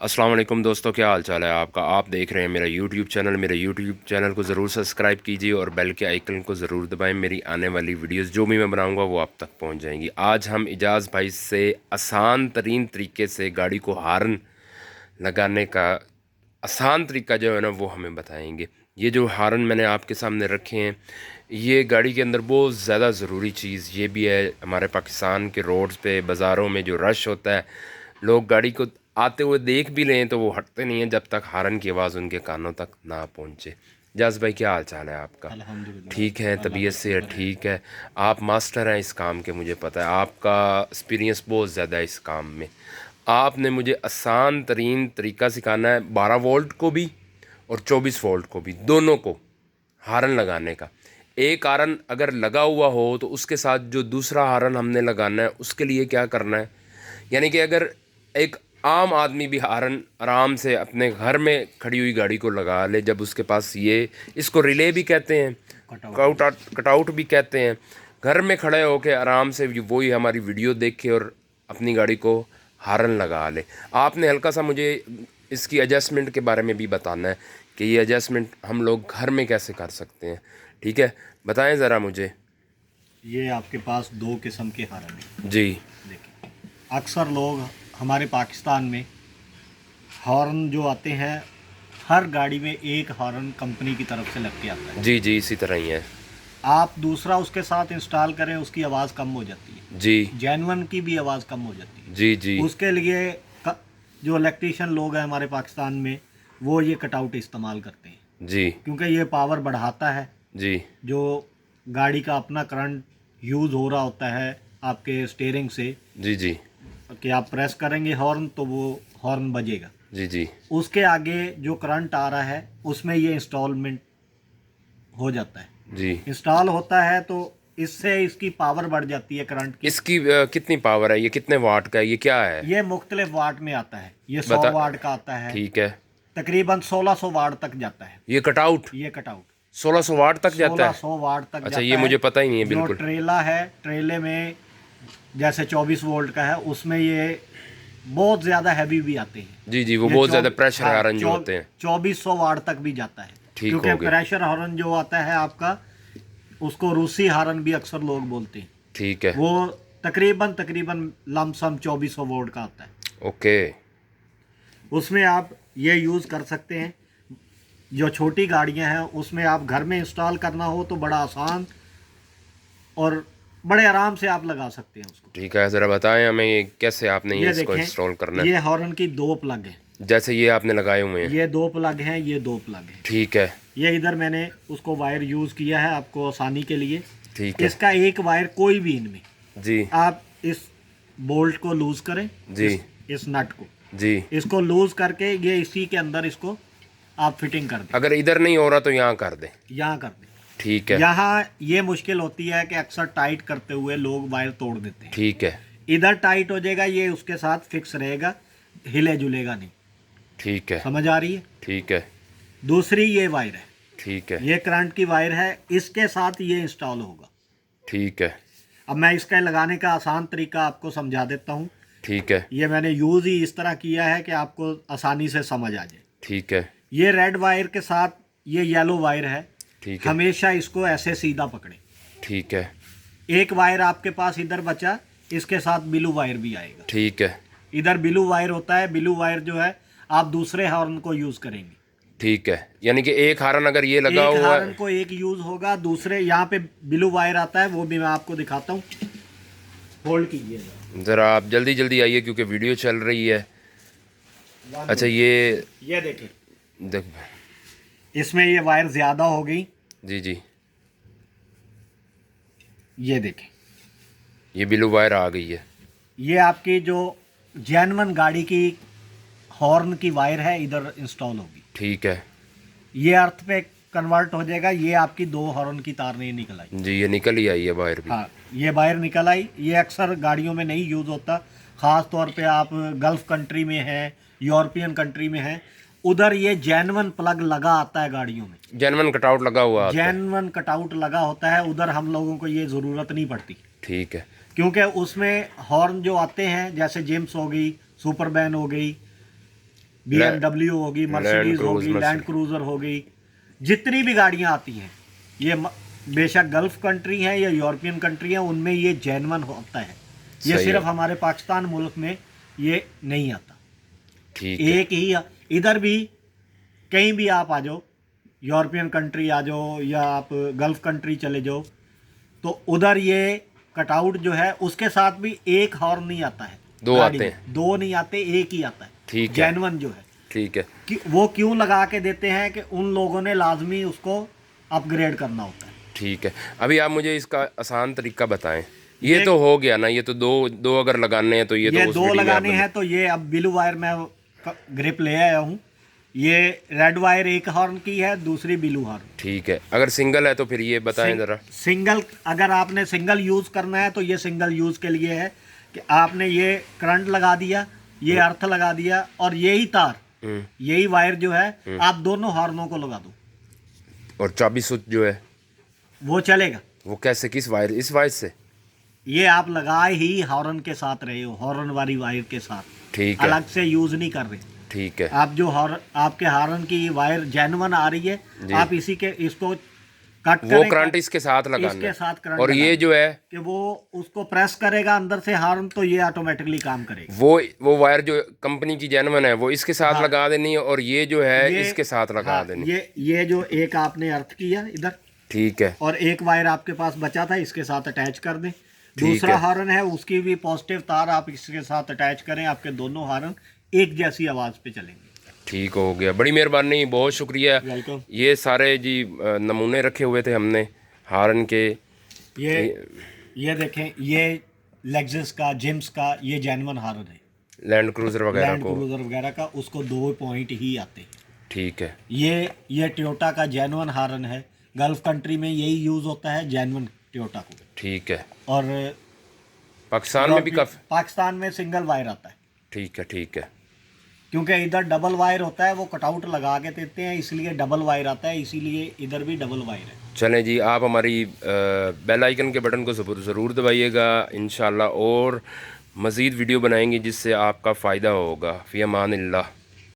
अस्सलाम वालेकुम दोस्तों, क्या हाल चाल है आपका। आप देख रहे हैं मेरा यूट्यूब चैनल। मेरे यूट्यूब चैनल को ज़रूर सब्सक्राइब कीजिए और बेल के आइकन को ज़रूर दबाएं। मेरी आने वाली वीडियोस जो भी मैं बनाऊंगा वो आप तक पहुंच जाएंगी। आज हम इजाज़ भाई से आसान तरीन तरीके से गाड़ी को हॉर्न लगाने का आसान तरीका जो है ना वो हमें बताएंगे। ये जो हॉर्न मैंने आपके सामने रखे हैं, ये गाड़ी के अंदर बहुत ज़्यादा ज़रूरी चीज़ ये भी है। हमारे पाकिस्तान के रोड्स पे बाज़ारों में जो रश होता है, लोग गाड़ी को आते हुए देख भी लें तो वो हटते नहीं हैं जब तक हॉर्न की आवाज़ उनके कानों तक ना पहुँचे। जस भाई, क्या हाल चाल है आपका। अल्हम्दुलिल्लाह। ठीक है, अल्लाह का तबीयत से शुक्र है। ठीक है। आप मास्टर हैं इस काम के, मुझे पता है। आपका एक्सपीरियंस बहुत ज़्यादा है इस काम में। आपने मुझे आसान तरीन तरीका सिखाना है 12 वोल्ट को भी और 24 वोल्ट को भी, दोनों को हारन लगाने का। एक हारन अगर लगा हुआ हो तो उसके साथ जो दूसरा हारन हमने लगाना है उसके लिए क्या करना है। यानी कि अगर एक आम आदमी भी हारन आराम से अपने घर में खड़ी हुई गाड़ी को लगा ले, जब उसके पास ये, इसको रिले भी कहते हैं, कटआउट भी। कटआउट भी कहते हैं, घर में खड़े होकर आराम से वही हमारी वीडियो देख के और अपनी गाड़ी को हारन लगा ले। आपने हल्का सा मुझे इसकी एडजस्टमेंट के बारे में भी बताना है कि ये एडजस्टमेंट हम लोग घर में कैसे कर सकते हैं। ठीक है, बताएं ज़रा मुझे। ये आपके पास दो किस्म के हॉर्न हैं। जी देखिए, अक्सर लोग हमारे पाकिस्तान में हॉर्न जो आते हैं, हर गाड़ी में एक हॉर्न कंपनी की तरफ से लग के आता है। जी जी, इसी तरह ही है। आप दूसरा उसके साथ इंस्टॉल करें, उसकी आवाज़ कम हो जाती है। जी जेन्युइन की भी आवाज़ कम हो जाती जी जी है। उसके लिए जो इलेक्ट्रीशियन लोग हैं हमारे पाकिस्तान में, वो ये कटआउट इस्तेमाल करते हैं, जी क्योंकि ये पावर बढ़ाता है। जी जो गाड़ी का अपना करंट यूज़ हो रहा होता है आपके स्टीयरिंग से, जी जी कि आप प्रेस करेंगे हॉर्न तो वो हॉर्न बजेगा। जी जी उसके आगे जो करंट आ रहा है उसमें ये इंस्टॉलमेंट हो जाता है। जी। इंस्टॉल होता है तो इससे इसकी पावर बढ़ जाती है करंट की। इसकी कितनी पावर है, ये कितने वाट का है, ये क्या है। ये मुख्तलिफ वाट में आता है। ये 100 बता। वाट का आता है, ठीक है। तकरीबन 1600 वाट तक जाता है। ये कटआउट ये कटआउट 1600 वाट तक जाता है। 1600 वाट तक अच्छा, ये जाता है। मुझे पता ही नहीं है जो बिल्कुल। ट्रेला है, ट्रेले में जैसे 24 वोल्ट का है, उसमें ये बहुत ज़्यादा हैवी भी आते हैं। जी जी, वो ये बहुत ज़्यादा प्रेशर हाँ, हारन जो होते हैं। 2400 वाट तक भी जाता है। ठीक क्योंकि हो गए। प्रेशर हॉर्न जो आता है आपका, उसको रूसी हॉर्न भी अक्सर लोग बोलते हैं। ठीक है। वो तकरीबन तकरीबन लमसम 2400 वोल्ट का आता है। ओके। उसमें आप ये यूज़ कर सकते हैं। जो छोटी गाड़ियां हैं उसमें आप घर में इंस्टॉल करना हो तो बड़ा आसान और बड़े आराम से आप लगा सकते हैं उसको। ठीक है, ज़रा बताएं हमें ये कैसे आपने ये ये इसको देखें, इंस्टॉल करना ये है। हॉर्न की दो प्लग हैं। जैसे ये आपने लगाए हुए हैं। ये दो प्लग हैं, ये दो प्लग हैं। ठीक है। ये इधर मैंने उसको वायर यूज़ किया है आपको आसानी के लिए। ठीक है। इसका एक वायर कोई भी इनमें, जी आप इस बोल्ट को लूज़ करें, जी इस नट को, जी। इसको लूज़ करके ये इसी के अंदर इसको आप फिटिंग कर दें। अगर इधर नहीं हो रहा तो यहाँ कर दें। यहाँ कर दें। ठीक है। यहाँ ये मुश्किल होती है कि अक्सर टाइट करते हुए लोग वायर तोड़ देते हैं। ठीक है। इधर टाइट हो जाएगा, ये उसके साथ फिक्स रहेगा, हिले जुलेगा नहीं। ठीक है। समझ आ रही है। ठीक है। दूसरी ये वायर है, ठीक है। ये करंट की वायर है, इसके साथ ये इंस्टॉल होगा। ठीक है। अब मैं इसका लगाने का आसान तरीका आपको समझा देता हूँ। ठीक है। ये मैंने यूज़ ही इस तरह किया है कि आपको आसानी से समझ आ जाए। ठीक है। ये रेड वायर के साथ ये येलो वायर है। ठीक है। हमेशा इसको ऐसे सीधा पकड़े। ठीक है। एक वायर आपके पास इधर बचा, इसके साथ ब्लू वायर भी आएगा। ठीक है। इधर ब्लू वायर होता है, ब्लू वायर जो है आप दूसरे हॉर्न को यूज़ करेंगे। ठीक है, यानी कि एक हारन अगर ये लगा एक हुआ हॉर्न है। को एक यूज़ होगा, दूसरे यहाँ पे ब्लू वायर आता है, वो भी मैं आपको दिखाता हूँ। होल्ड कीजिएगा ज़रा आप जल्दी जल्दी आइए क्योंकि वीडियो चल रही है। अच्छा, ये देखें, देख। इसमें ये वायर ज़्यादा हो गई। जी जी, ये देखें, ये ब्लू वायर आ गई है। ये आपकी जो जेन्युइन गाड़ी की हॉर्न की वायर है, इधर इंस्टॉल होगी। ठीक है। ये अर्थ पे कन्वर्ट हो जाएगा। ये आपकी दो हॉर्न की तार नहीं निकल आई। जी, ये निकल ही आई है वायर भी। हाँ, ये वायर निकल आई। ये अक्सर गाड़ियों में नहीं यूज़ होता, ख़ास तौर पे आप गल्फ़ कंट्री में हैं, यूरोपियन कंट्री में हैं, उधर ये जेन्युइन प्लग लगा आता है गाड़ियों में। जेनवन कटआउट लगा हुआ आता है। जेन्युइन कटआउट लगा होता है, उधर हम लोगों को ये ज़रूरत नहीं पड़ती, ठीक है। क्योंकि उसमें हॉर्न जो आते हैं जैसे जेम्स हो गई, सुपर बैन हो गई, BMW होगी, मर्सिडीज होगी, लैंड क्रूजर होगी, जितनी भी गाड़ियां आती हैं, ये बेशक गल्फ कंट्री है या यूरोपियन कंट्री है, उनमें ये जेन्युइन होता है। ये सिर्फ हमारे पाकिस्तान मुल्क में ये नहीं आता। ठीक एक ही इधर भी कहीं भी आप आ जाओ, यूरोपियन कंट्री आ जाओ या आप गल्फ कंट्री चले जाओ, तो उधर ये कटआउट जो है उसके साथ भी एक हॉर्न नहीं आता है, दो आते हैं, दो नहीं आते, एक ही आता है। ठीक है, जेन्युइन जो है। ठीक है। कि वो क्यों लगा के देते हैं कि उन लोगों ने लाजमी उसको अपग्रेड करना होता है। ठीक है। अभी आप मुझे इसका आसान तरीका बताएं। ये तो हो गया ना, ये तो दो अगर लगाने हैं तो ये तो दो लगाने हैं, तो ये अब ब्लू वायर मैं ग्रिप ले आया हूँ। ये रेड वायर एक हॉर्न की है, दूसरी ब्लू हॉर्न। ठीक है। अगर सिंगल है तो फिर ये बताएं जरा। सिंगल, अगर आपने सिंगल यूज करना है तो ये सिंगल यूज के लिए है कि आपने ये करंट लगा दिया, ये अर्थ लगा दिया, और यही तार, यही वायर जो है आप दोनों हॉर्नों को लगा दो, और चाबी स्विच जो है वो चलेगा। वो कैसे, किस वायर? इस वायर से ये आप लगाए ही हॉर्न के साथ रहे हो, हॉर्न वाली वायर के साथ। ठीक है। अलग से यूज नहीं कर रहे। ठीक है। आप जो आपके हॉर्न की वायर जेन्युइन आ रही है, आप इसी के इसको कट वो करंट इसके साथ लगाना, इसके साथ करंट, और ये जो है कि वो उसको प्रेस करेगा अंदर से हॉर्न, तो ये ऑटोमेटिकली काम करेगा। वो वायर जो कंपनी की जेन्युइन है वो इसके साथ लगा देनी है, और ये जो है इसके साथ लगा देनी। ये जो एक आपने अर्थ किया इधर, ठीक है, और एक वायर आपके पास बचा था, इसके साथ अटैच कर दें। दूसरा हॉर्न है, उसकी भी पॉजिटिव तार आप इसके साथ अटैच करें, आपके दोनों हॉर्न एक जैसी आवाज पे चलेंगे। ठीक हो गया, बड़ी मेहरबानी, बहुत शुक्रिया। वेलकम। ये सारे जी नमूने रखे हुए थे हमने हॉर्न के। ये देखें, ये लेक्सस का, जिम्स का, ये जेन्युइन हॉर्न है। लैंड क्रूजर वगैरह का उसको 2 पॉइंट ही आते हैं। ठीक है। ये टोयोटा का जेन्युइन हॉर्न है, गल्फ कंट्री में यही यूज होता है, जेन्युइन टोयोटा को। ठीक है। और पाकिस्तान में भी पाकिस्तान में सिंगल वायर आता है। ठीक है। ठीक है। क्योंकि इधर डबल वायर होता है, वो कटआउट लगा के देते हैं, इसलिए डबल वायर आता है, इसीलिए इधर भी डबल वायर है। चलें जी, आप हमारी बेल आइकन के बटन को ज़रूर दबाइएगा, इंशाल्लाह और मज़ीद वीडियो बनाएंगे जिससे आपका फ़ायदा होगा। फ़ी अमानिल्लाह।